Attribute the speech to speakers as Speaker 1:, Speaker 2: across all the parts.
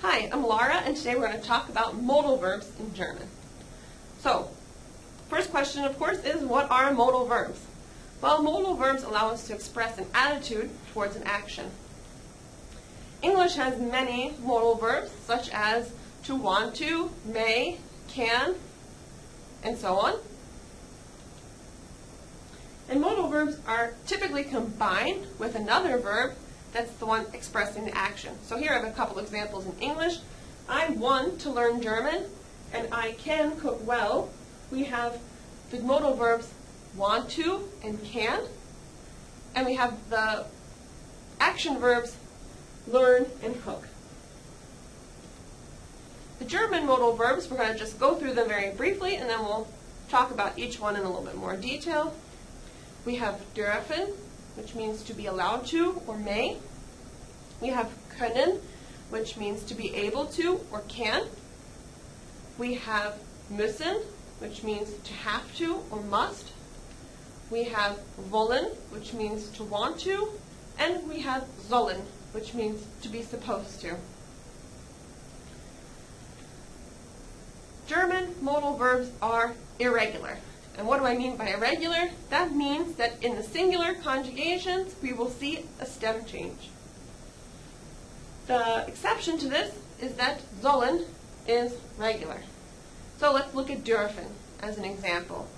Speaker 1: Hi, I'm Lara, and today we're going to talk about modal verbs in German. So, first question, of course, is what are modal verbs? Well, modal verbs allow us to express an attitude towards an action. English has many modal verbs, such as to want to, may, can, and so on. And modal verbs are typically combined with another verb that's the one expressing the action. So here I have a couple examples in English. I want to learn German, and I can cook well. We have the modal verbs want to and can, and we have the action verbs learn and cook. The German modal verbs, we're going to just go through them very briefly, and then we'll talk about each one in a little bit more detail. We have dürfen, which means to be allowed to or may. We have können, which means to be able to or can. We have müssen, which means to have to or must. We have wollen, which means to want to. And we have sollen, which means to be supposed to. German modal verbs are irregular. And what do I mean by irregular? That means that in the singular conjugations, we will see a stem change. The exception to this is that sollen is regular. So let's look at dürfen as an example.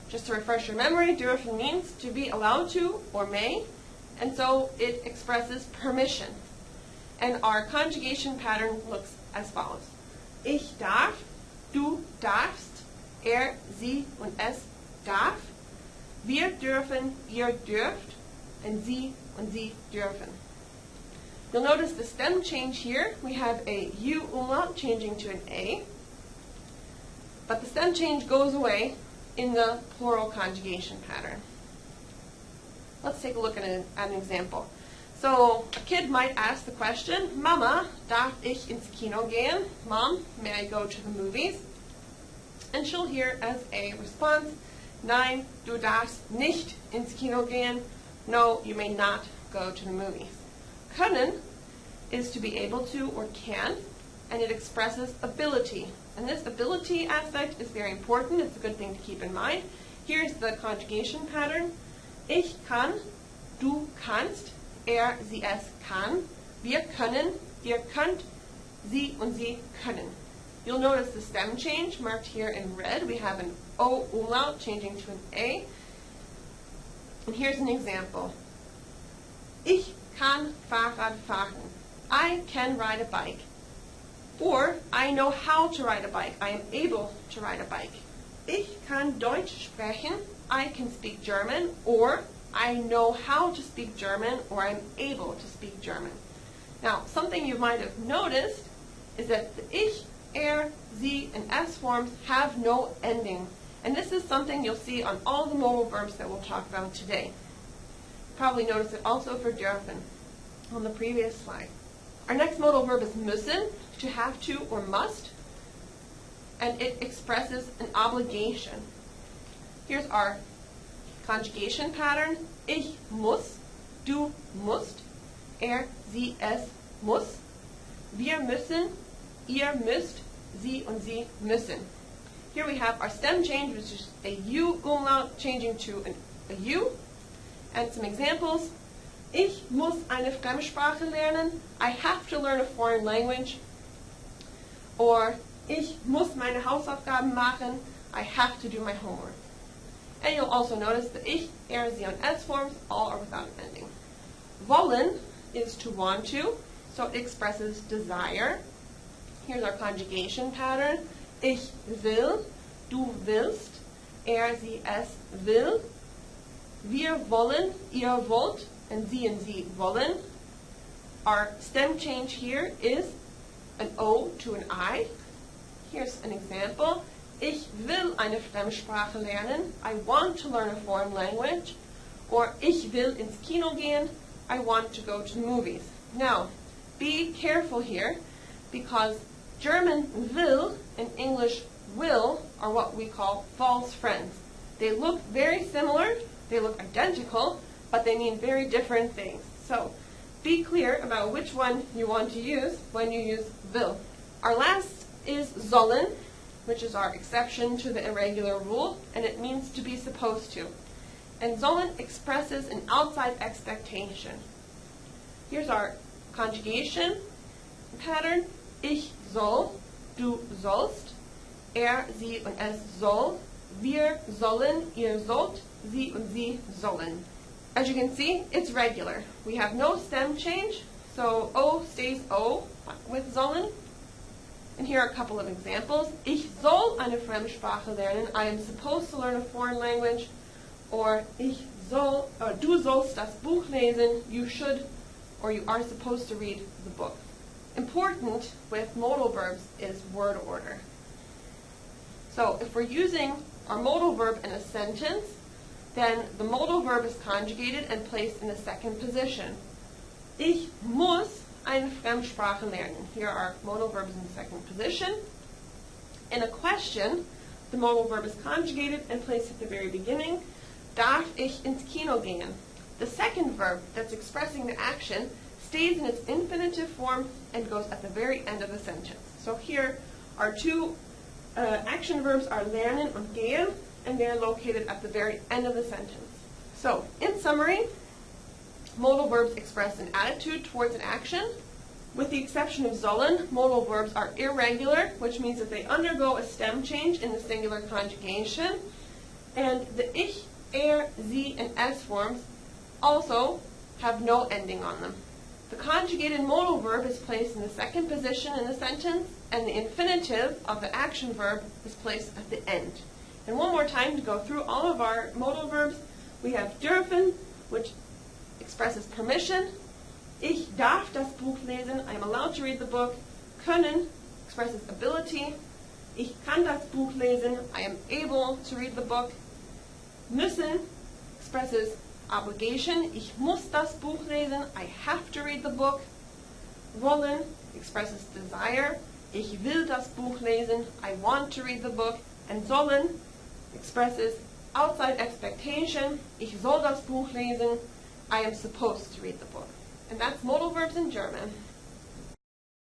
Speaker 1: Just to refresh your memory, dürfen means to be allowed to or may, and so it expresses permission. And our conjugation pattern looks as follows. Ich darf, du darfst, sie und es darf, wir dürfen, ihr dürft, and sie und sie dürfen. You'll notice the stem change here. We have a U umlaut changing to an A, but the stem change goes away in the plural conjugation pattern. Let's take a look at an example. So a kid might ask the question, Mama, darf ich ins Kino gehen? Mom, may I go to the movies? And she'll hear as a response, Nein, du darfst nicht ins Kino gehen. No, you may not go to the movies. Können is to be able to or can, and it expresses ability. And this ability aspect is very important. It's a good thing to keep in mind. Here's the conjugation pattern. Ich kann, du kannst, sie, es kann. Wir können, ihr könnt, sie und sie können. You'll notice the stem change marked here in red. We have an O umlaut changing to an A. And here's an example. Ich kann Fahrrad fahren. I can ride a bike. Or, I know how to ride a bike. I am able to ride a bike. Ich kann Deutsch sprechen. I can speak German. Or, I know how to speak German, or I'm able to speak German. Now, something you might have noticed is that the ich, sie, and s forms have no ending. And this is something you'll see on all the modal verbs that we'll talk about today. Probably notice it also for dürfen on the previous slide. Our next modal verb is müssen, to have to or must, and it expresses an obligation. Here's our conjugation pattern. Ich muss, du musst, sie, es muss. Wir müssen, ihr müsst, sie und sie müssen. Here we have our stem change, which is a U umlaut changing to a U. And some examples. Ich muss eine Fremdsprache lernen. I have to learn a foreign language. Or, ich muss meine Hausaufgaben machen. I have to do my homework. And you'll also notice the ich, sie, and es forms all are without an ending. Wollen is to want to, so it expresses desire. Here's our conjugation pattern. Ich will, du willst, sie, es will. Wir wollen, ihr wollt, and sie wollen. Our stem change here is an O to an I. Here's an example. Ich will eine Fremdsprache lernen. I want to learn a foreign language. Or ich will ins Kino gehen. I want to go to the movies. Now, be careful here, because German will and English will are what we call false friends. They look very similar, they look identical, but they mean very different things. So be clear about which one you want to use when you use will. Our last is sollen, which is our exception to the irregular rule, and it means to be supposed to. And sollen expresses an outside expectation. Here's our conjugation pattern. Ich soll, du sollst, er, sie und es soll, wir sollen, ihr sollt, sie und sie sollen. As you can see, it's regular. We have no stem change, so O stays O with sollen. And here are a couple of examples. Ich soll eine Fremdsprache lernen. I am supposed to learn a foreign language. Or du sollst das Buch lesen. You should or you are supposed to read the book. Important with modal verbs is word order. So if we're using our modal verb in a sentence, then the modal verb is conjugated and placed in the second position. Ich muss eine Fremdsprache lernen. Here are modal verbs in the second position. In a question, the modal verb is conjugated and placed at the very beginning. Darf ich ins Kino gehen? The second verb that's expressing the action stays in its infinitive form and goes at the very end of the sentence. So here our two action verbs are lernen und gehen, and they're located at the very end of the sentence. So, in summary, modal verbs express an attitude towards an action. With the exception of sollen, modal verbs are irregular, which means that they undergo a stem change in the singular conjugation. And the ich, er, sie, and es forms also have no ending on them. The conjugated modal verb is placed in the second position in the sentence, and the infinitive of the action verb is placed at the end. And one more time to go through all of our modal verbs, we have dürfen, which expresses permission. Ich darf das Buch lesen. I am allowed to read the book. Können expresses ability. Ich kann das Buch lesen. I am able to read the book. Müssen expresses obligation. Ich muss das Buch lesen. I have to read the book. Wollen expresses desire. Ich will das Buch lesen. I want to read the book. And sollen expresses outside expectation. Ich soll das Buch lesen. I am supposed to read the book. And that's modal verbs in German.